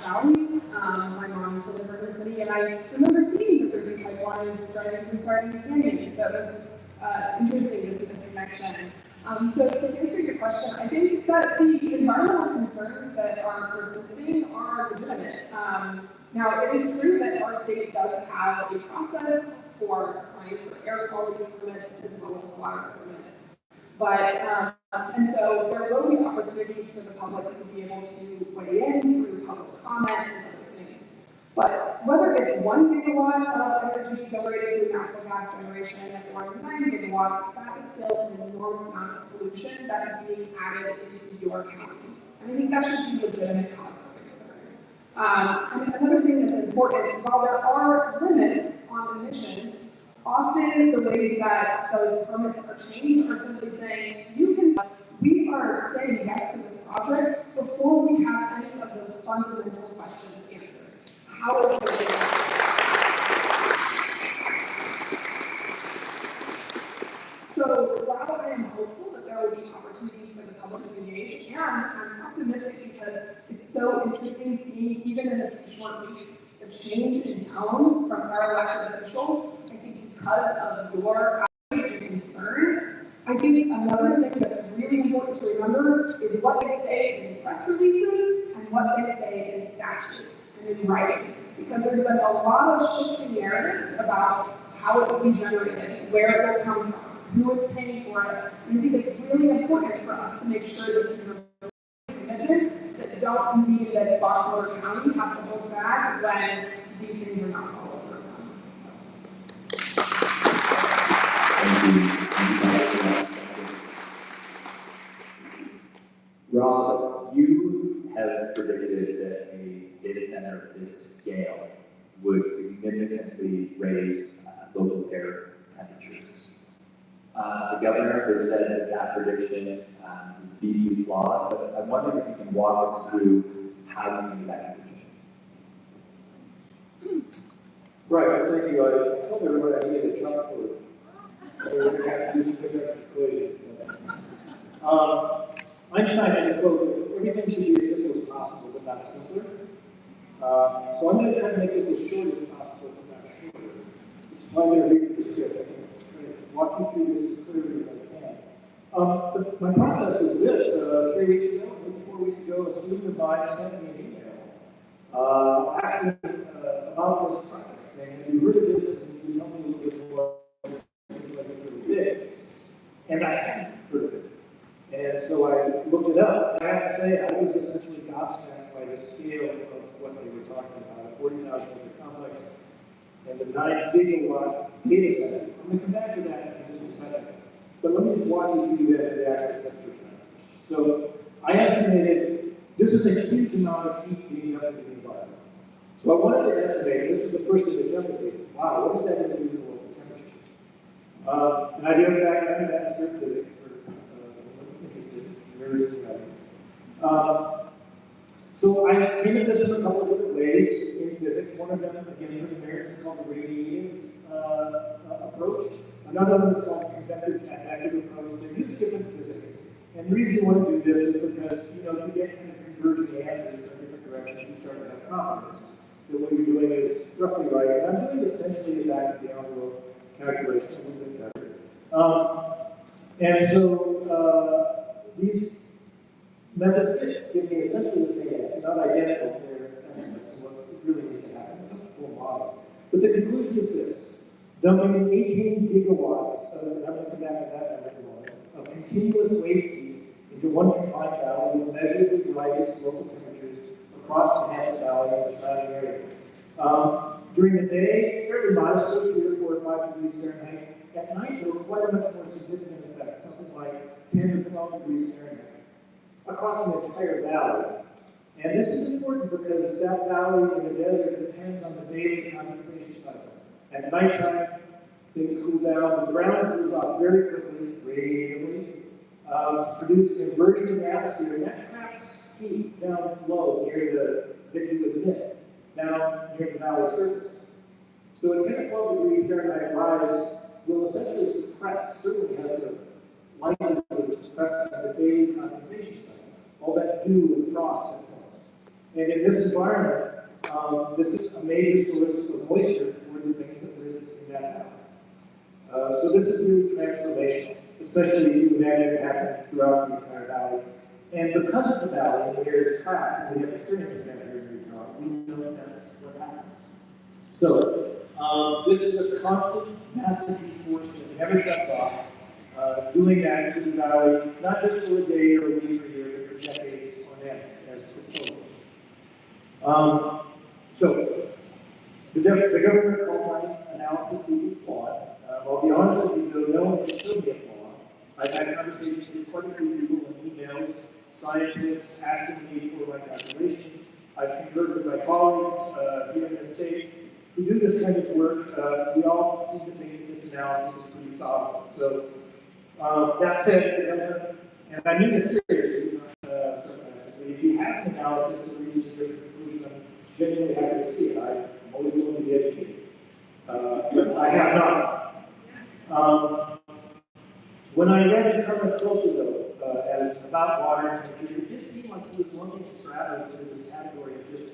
Valley. My mom used to live in the city, and I remember seeing the Ruby pipelines driving through Sardine Canyon, so it was interesting to see this connection. So to answer your question, I think that the environmental concerns that are persisting are legitimate. Now, it is true that our state does have a process for applying for air quality permits as well as water permits. But, and so there will be opportunities for the public to be able to weigh in through public comment and other things. But whether it's 1 gigawatt of energy generated through natural gas generation or 9 gigawatts, that is still an enormous amount of pollution that is being added into your county. And I think that should be a legitimate cause for concern. And another thing that's important, while there are limits on emissions, often the ways that those permits are changed are simply saying, we are saying yes to this project before we have any of those fundamental questions answered. How is it? So while I am hopeful that there will be opportunities for the public to engage, and I'm optimistic because it's so interesting seeing, even in a few short weeks, the change in tone from our elected officials, I think because of your outrage and concern. I think another thing that's really important to remember is what they say in press releases and what they say in statute and in writing. Because there's been a lot of shifting narratives about how it will be generated, where it will come from, who is paying for it. And I think it's really important for us to make sure that these are commitments that don't mean that Box Elder County has to hold back when these things are not followed through on. Thank you. Rob, you have predicted that a data center of this scale would significantly raise local air temperatures. The governor has said that that prediction is deeply flawed, but I wonder if you can walk us through how you make that prediction. Right, thank you. I told everyone I needed a chalkboard. We're going to have to do some different equations. Einstein has a quote, everything should be as simple as possible, but not simpler. So I'm going to try to make this as short as possible, but not shorter. So I'm going to read the script. I'm going to try to walk you through this as clearly as I can. But my process was this. 3 weeks ago, maybe 4 weeks ago, a student of mine sent me an email asking about this project, saying, have you heard of this? And you tell me a little bit more. It seems like it's really big. And I hadn't heard of it. And so I looked it up. I have to say, I was essentially gobsmacked by the scale of what they were talking about. A 40,000 acre complex and a 9 gigawatt data center. I'm going to come back to that in just a second. But let me just walk you through the actual temperature calculations. So I estimated this is a huge amount of heat being up into the environment. So I wanted to estimate, this was the first thing that jumped at me. Wow, what is that going to do to the local temperatures? And I do have a background in atmospheric physics for interested in various values. So I came at this in a couple of different ways in physics. One of them, again, for the merits, is called the radiative approach. Another one is called convective advective approach. They use different physics. And the reason you want to do this is because, you get kind of converging answers from different directions. You start to have confidence that what you're doing is roughly right. And I'm doing essentially a back of the envelope calculation, a little bit better. And so these methods give me essentially the same answer, not identical, they're estimates of what really needs to happen. It's a full model. But the conclusion is this: dumping 18 gigawatts of, and I'm going to come back to that in a moment, of continuous waste heat into one confined valley will measure the brightest local temperatures across the Hampshire Valley and the surrounding area. During the day, fairly modestly, 3 or 4 or 5 degrees Fahrenheit. At night, there were quite a much more significant effect, something like 10 to 12 degrees Fahrenheit, across the entire valley. And this is important because that valley in the desert depends on the daily condensation cycle. At nighttime, things cool down, the ground cools off very quickly, radiatively, to produce an inversion in the atmosphere, and that traps heat down low near that you would emit, down near the valley surface. So a 10 to 12 degree Fahrenheit rise will essentially suppress, certainly has the likelihood of suppressing the daily condensation cycle, all that dew and frost that forms. And in this environment, this is a major source of moisture for the things that live in that valley. So this is really transformational, especially if you imagine it happening throughout the entire valley. And because it's a valley and the air is cracked, and we have experience with that here in Utah, we know that that's what happens. So this is a constant, massive heat source that never shuts off, doing that to the valley, not just for a day or a week or a year, but for decades on end, as proposed. So the government called my analysis to be flawed. I'll be honest with you, though, no one can show me a flaw. I've had conversations with quite a few people and emails, scientists asking me for my calculations. I've conferred with my colleagues here in the state who do this kind of work. We all seem to think that this analysis is pretty solid. So that said, and I mean this seriously, not sarcastically, if you have an analysis that reaches a different conclusion, I'm genuinely happy to see it. I'm always willing to be educated. But I have not. When I read his comments closely, though, as about water and temperature, it did seem like he was lumping stratas into this category of just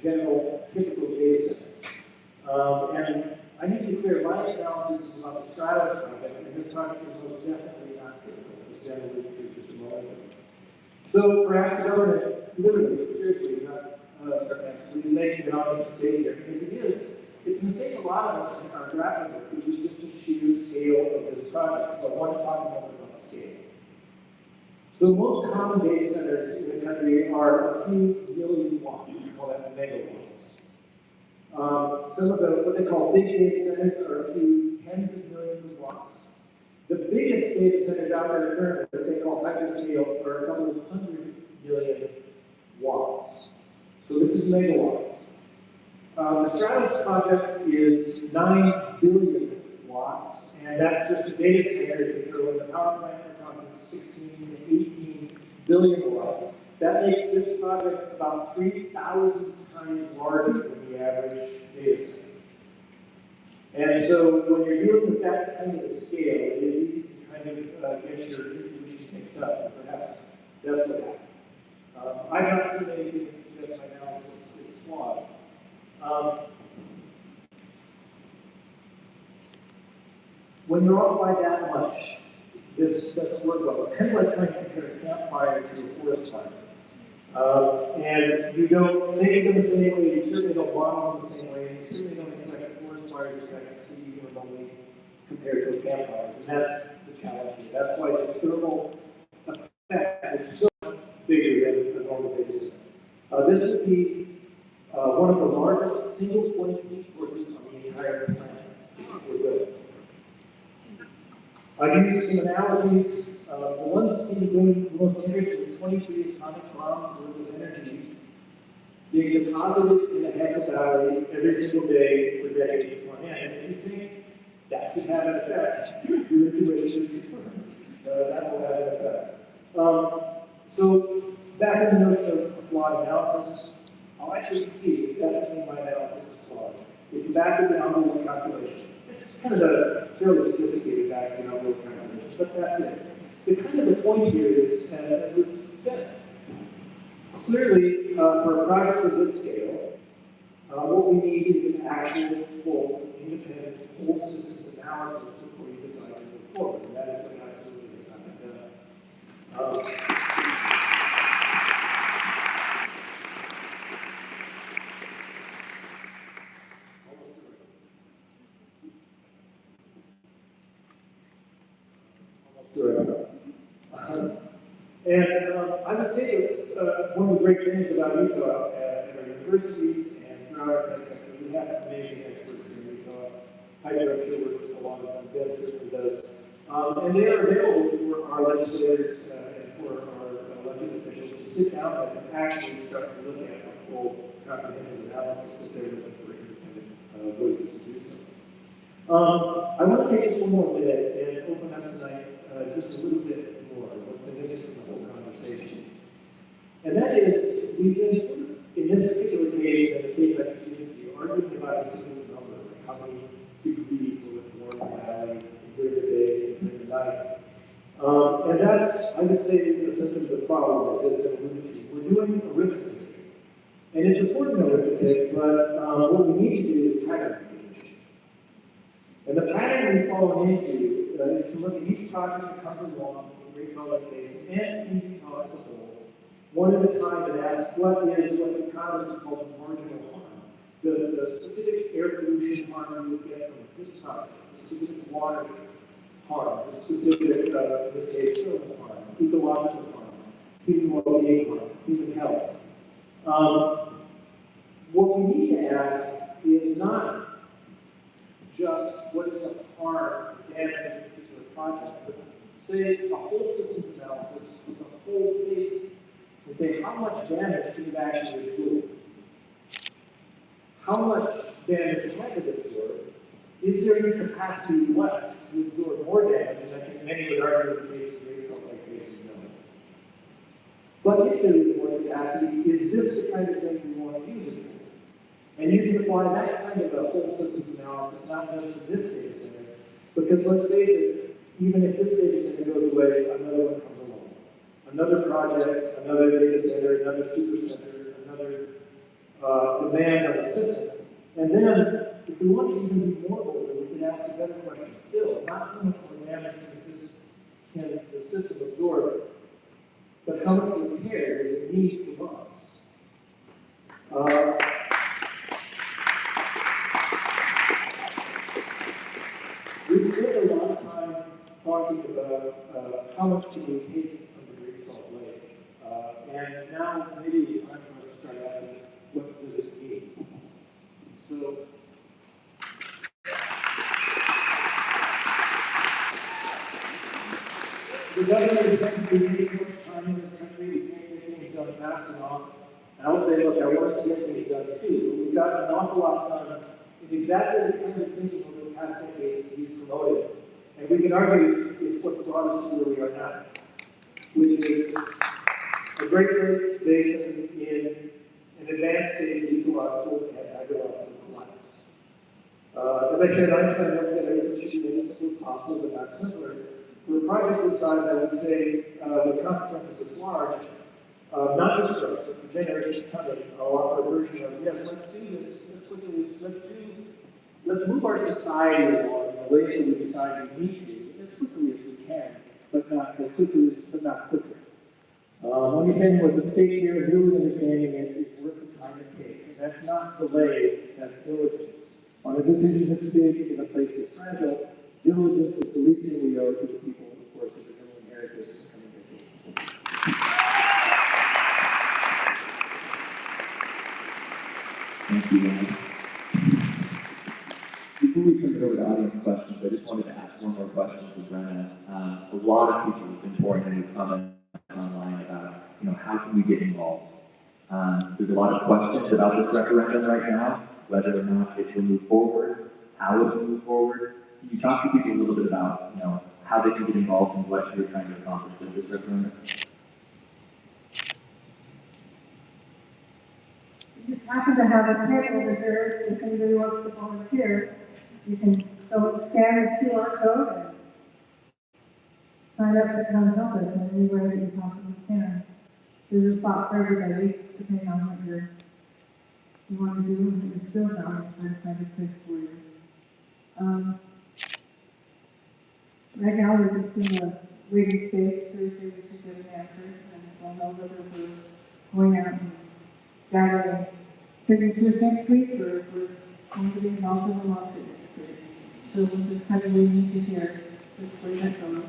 general, typical data sets. And I need to be clear, my analysis is about the Stratus project, and this project is most definitely not typical, as Dan alluded to just a moment ago. So perhaps the government, literally, seriously, not sarcastically, is making an honest mistake here. And if it is, it's a mistake a lot of us are grappling with, which is just the sheer scale of this project. So I want to talk a little bit about the scale. So most common data centers in the country are a few million watts. We call that megawatts. Some of the, what they call big data centers are a few tens of millions of watts. The biggest data centers out there currently, that they call hyperscale, are a couple of 100 million watts. So this is megawatts. The Stratus project is 9 billion watts, and that's just a data center. If you throw in the power plant, we're talking 16 to 18 billion watts. That makes this project about 3,000 times larger than the average data center. And so when you're dealing with that kind of a scale, it is easy to kind of get your intuition mixed up, and perhaps that's what happened. I've not seen anything that suggests my analysis is flawed. When you're off by that much, this doesn't work well. It's kind of like trying to compare a campfire to a forest fire. And you don't make them the same way, you certainly don't model them the same way, and you certainly don't expect forest fires effects to be remotely compared to a campfire. And that's the challenge here. That's why this thermal effect is so much bigger than a normal data center. This would be one of the largest single point heat sources on the entire planet. We're good. I used some analogies. The ones that seem to bring the most interest is 23 atomic bombs worth of energy being deposited in the Hazel Valley every single day for decades on end. And if you think that should have an effect, your intuition is confirmed. That will have an effect. So back in the notion of flawed analysis, I'll actually concede that definitely my analysis is flawed. It's back of the envelope calculation. It's kind of a fairly sophisticated back of the envelope calculation, but that's it. The point here is, as was said, clearly for a project of this scale, what we need is an actual, full, independent, whole systems analysis before you decide to move forward. And that is what absolutely has not been done. And I would say that one of the great things about Utah at our universities and throughout our tech sector, we have amazing experts here in Utah. Heidi, I'm sure works with a lot of them, Ben certainly does. And they are available for our legislators and for our elected officials to sit down with and actually start to look at a full comprehensive analysis if they're looking for independent voices to do so. I want to take just one more minute and open up tonight just a little bit more what's been missing from the whole conversation. And that is, we've been sort of, in this particular case, and the case I just given to you, arguing about a single number, like how many degrees will it warm the valley during the day and during the night. And that's, I would say, a symptom of the problem, as has been alluded to. We're doing arithmetic And it's important to arithmetic, but what we need to do is pattern recognition. And the pattern we've fallen into is to look at each project that comes along in the Great Salt Lake Basin and in Utah as a whole, one at a time, and ask what the economists call the marginal harm. The specific air pollution harm you would get from this project, the specific water harm, the specific, in this case, soil harm, ecological harm, human well-being harm, human health. What we need to ask is not just what is the harm, the damage of a particular project, but say a whole systems analysis of the whole basin and say how much damage can it actually absorb? How much damage has it absorbed? Is there any capacity left to absorb more damage? And I think many would argue in the case of the Great Salt Lake Basin, no. But if there is more capacity, is this the kind of thing we want to use it for? And you can apply that kind of a whole systems analysis, not just to this data center, because let's face it, even if this data center goes away, another one comes along. Another project, another data center, another supercenter, another demand on the system. And then, if we want to even be more open, we can ask a better question still, not how much more damage can the system absorb, but how much repair does it need from us? We've spent a lot of time talking about how much can we take from the Great Salt Lake, and now maybe it's time for us to start asking, what does it mean? So, the government is taking too much time in this country. We can't get things done fast enough. And I will say, look, I want us to get things done too, but we've got an awful lot done in exactly the kind of thinking over the past decades that he's promoted. And we can argue it's what's brought us to where we are now, which is a Great Lake Basin in an advanced stage of ecological and hydrological collapse. As I said, Einstein once said everything should be made as simple as possible, but not simpler. For a project this size, I would say the consequences this large, not just for us, but for generations coming, I'll offer a version of, yes, let's do this as quickly as, let's move our society along in the ways that we decide we need to, as quickly as we can, but not as quickly as, but not quicker. Understanding what's at stake here, really understanding it is worth the time it takes, and that's not delay, that's diligence. On a decision this big in a place that's fragile, diligence is the least thing we owe to the people, of course, that are going to inherit this in the coming decades. Thank you, Ryan. Before we turn it over to audience questions, I just wanted to ask one more question to Brenna. A lot of people have been pouring into comments online about, how can we get involved? There's a lot of questions about this referendum right now, whether or not it will move forward, how it will move forward. Can you talk to people a little bit about, how they can get involved in what you're trying to accomplish with this referendum? We just happen to have a table over here. If anybody wants to volunteer, you can go scan the QR code and sign up to come help us in any way that you possibly can. There's a spot for everybody, depending on what you want to do and what your skills are, and try to find a place for you. Right now, we're just in the waiting stage. Thursday, we should get an answer, and we'll know whether we're going out and gathering signatures next week, or if we're going to be involved in the lawsuit next week. So we'll just kind of need to hear which way that goes.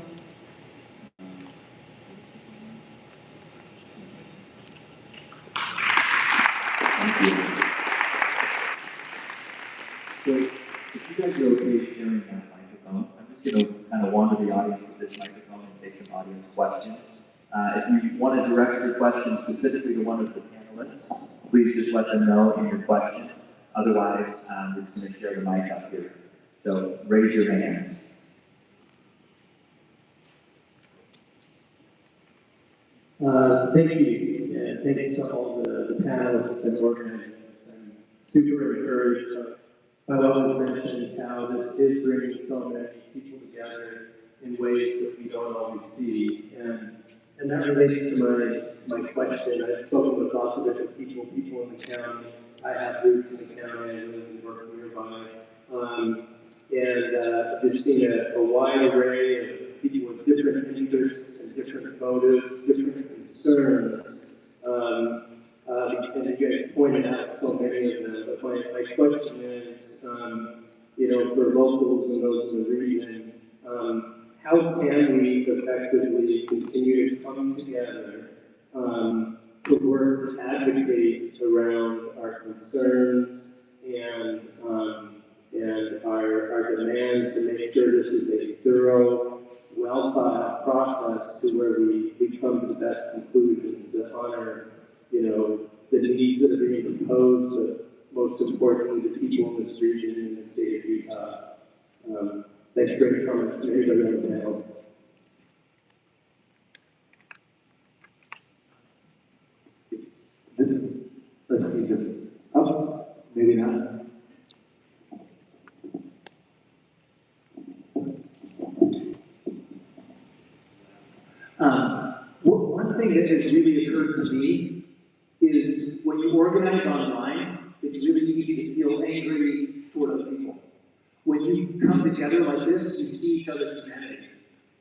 Thank you. So, if you guys are okay sharing that microphone, I'm just going to kind of wander the audience with this microphone and take some audience questions. If you want to direct your question specifically to one of the panelists, please just let them know in your question. Otherwise, we're just going to share the mic up here. So raise your hands. Thank you, and thanks to all the panelists and organizers. I'm super encouraged by what was mentioned, how this is bringing so many people together in ways that we don't always see. And And that relates to my question. I've spoken with lots of different people in the county. I have roots in the county, I live and work nearby. I've just seen a wide array of people with different interests and different motives, different concerns. And you guys pointed out so many of them, but my question is, for locals and those in the region, how can we effectively continue to come together to work to advocate around our concerns and our demands to make sure this is a thorough, well thought out process to where we come to the best conclusions that honor, the needs that are being proposed, but most importantly, the people in this region and in the state of Utah. Thanks for your comments, everybody on the panel. Let's see this. Oh, maybe not. One thing that has really occurred to me is when you organize online, it's really easy to feel angry toward other people. When you come together like this, you see each other's humanity.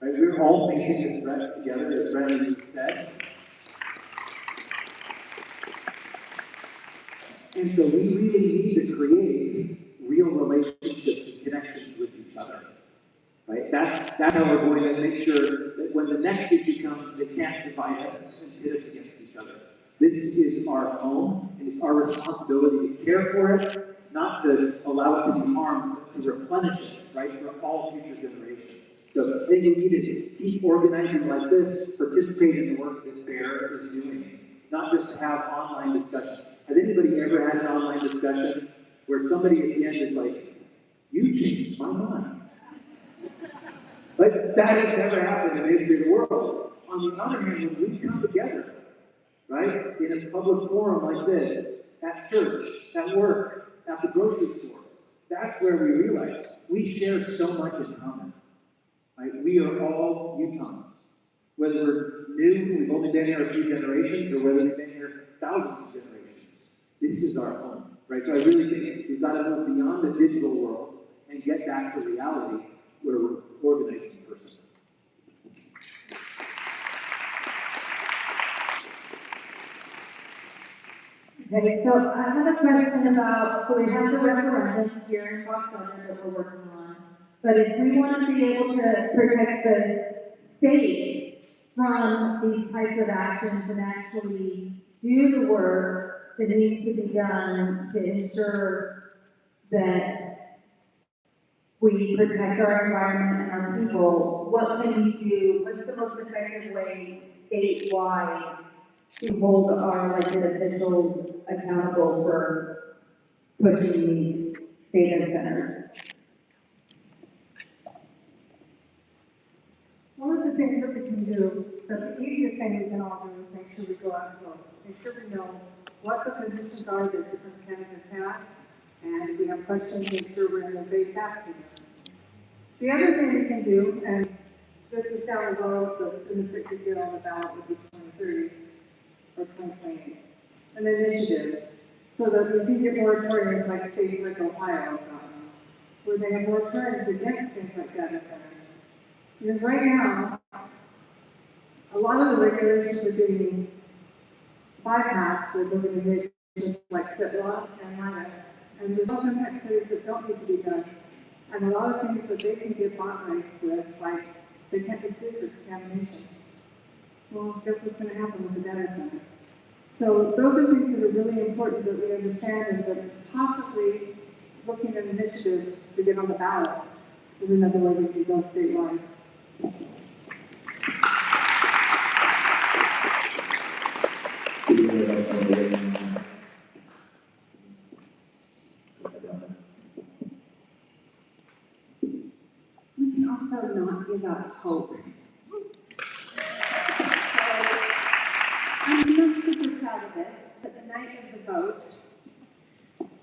Right? We're all facing this threat together, as Brendan said. And so we really need to create real relationships and connections with each other. Right? That's how we're going to make sure that when the next issue comes, they can't divide us and pit us against each other. This is our home, and it's our responsibility to care for it, not to allow it to be harmed, but to replenish it, right, for all future generations. So I think we need to keep organizing like this, participate in the work that BEAR is doing, not just to have online discussions. Has anybody ever had an online discussion where somebody at the end is like, you changed my mind? But that has never happened in the history of the world. On the other hand, when we come together, right, in a public forum like this, at church, at work, at the grocery store, that's where we realize we share so much in common. Right? We are all Utahns. Whether we're new, we've only been here a few generations, or whether we've been here thousands of generations, this is our home. Right? So I really think we've got to move beyond the digital world and get back to reality where we're organizing in person. Okay, so I have a question about, so we have the referendum here in Fox Center that we're working on, but if we want to be able to protect the state from these types of actions and actually do the work that needs to be done to ensure that we protect our environment and our people, what can we do? What's the most effective way statewide to hold our elected officials accountable for pushing these data centers? One of the things that we can do, the easiest thing we can all do is make sure we go out and vote. Make sure we know what the positions are that different candidates have, and if we have questions, make sure we're in the base asking them. The other thing we can do, and this is down the road, but as soon as it could get on the ballot would be 2030 or 2028, an initiative, so that we can get moratoriums like states like Ohio have gotten, where they have moratoriums against things like data centers. Because right now, a lot of the regulations are being bypassed with organizations like CITLA and MINA, and there's other impact studies that don't need to be done, and a lot of things that they can get by with, like they can't be sued for contamination. Well, guess what's going to happen with the data center? So those are things that are really important that we understand, and that possibly looking at initiatives to get on the ballot is another way we can go statewide. We can also not give up hope. I'm not super proud of this, but the night of the vote,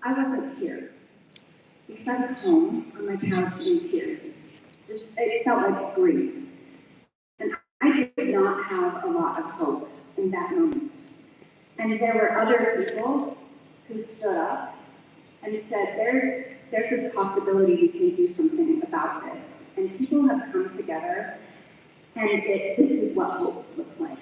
I wasn't here because I was home on my couch in tears. It felt like grief. And I did not have a lot of hope in that moment. And there were other people who stood up and said, there's a possibility we can do something about this. And people have come together, and this is what hope looks like.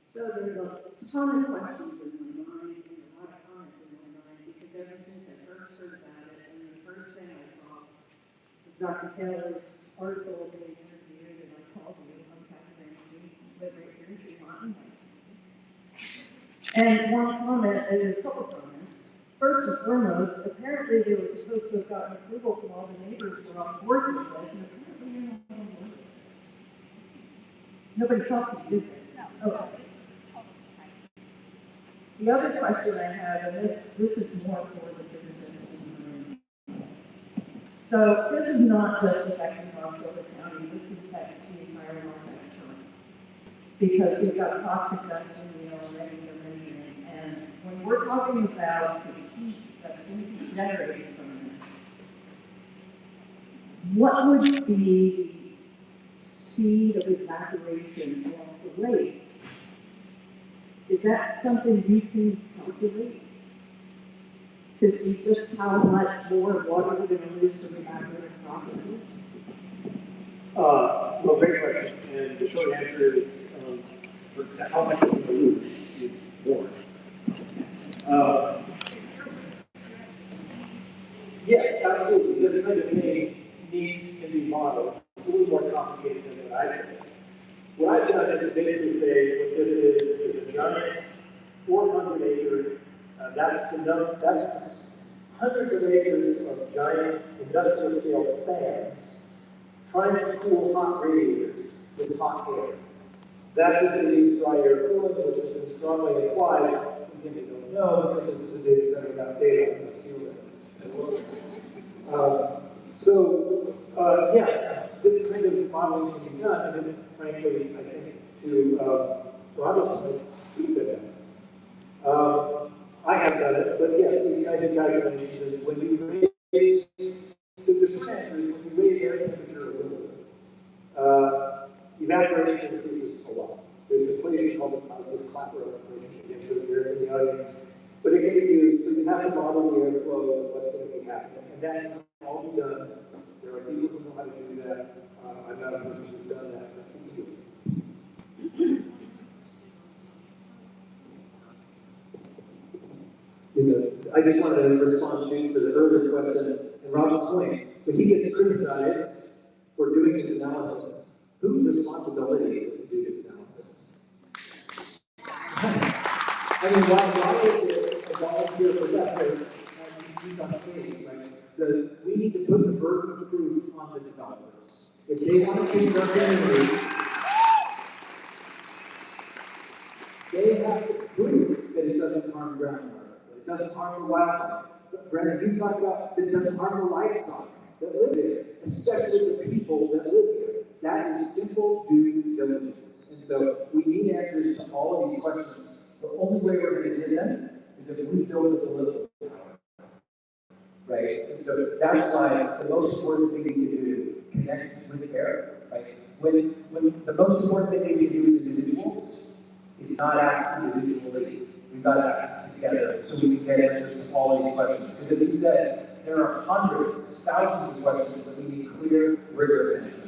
So there's a ton of questions in my mind and a lot of comments in my mind because ever since I first heard about it, and the first thing I saw was Dr. Taylor's article being interviewed, and I called you on Catherine live right here in Fremont, and one comment, and there's a couple comments. First and foremost, apparently they were supposed to have gotten approval from all the neighbors who were on board with this, and apparently you're not on board with this. Nobody talked to you, did they? Okay. The other question I have, and this is more for the business. So this is not just affecting Rock Silver County, this affects the entire Wasatch County. Because we've got toxic dust in the air already they're measuring, and when we're talking about the heat that's going to be generated from this, what would be the speed of evaporation off the lake? Is that something we can calculate? To see just how much more water we're going to lose from evaporative processes? Well, great question, and the short answer is, for how much we're going to lose is more. Yes, absolutely, this kind of thing can be modeled. It's a little more complicated than what I did. What I've done is to basically say what this is a giant 400-acre, that's hundreds of acres of giant industrial scale fans trying to cool hot radiators with hot air. That's what they use dry air cooling, which has been strongly implied. Again, we don't know because this is a data center without data on this field. Yes, this kind of modeling can be done, and frankly, I think to Robert's point, should have been done. I have done it, but yes, these kinds of calculations is when you raise, the short answer is when you raise air temperature a little, evaporation increases a lot. There's an equation called the Clausius-Clapeyron equation, again, to the in the audience, but it can be used, so you have to model the airflow and what's going to be happening, and that can all be done. There are people who know how to do that. I'm not a person who's done that, but I can do it. I just wanted to respond to the earlier question and Rob's point. So he gets criticized for doing this analysis. Whose responsibility is it to do this analysis? I mean, why is it a volunteer professor at Utah State, right? We need to put the burden of proof on the developers. If they want to change our community, they have to prove that it doesn't harm groundwater, that it doesn't harm the wildlife. Brendan, you talked about that it doesn't harm the livestock that live here, especially the people that live here. That is simple due diligence. And so we need answers to all of these questions. The only way we're going to get them is if we build the political power. Right? And so that's why the most important thing we can do, connect with care. Right? When the most important thing we can do as individuals is not act individually. We've got to act together so we can get answers to all of these questions. Because as you said, there are hundreds, thousands of questions that we need clear, rigorous answers.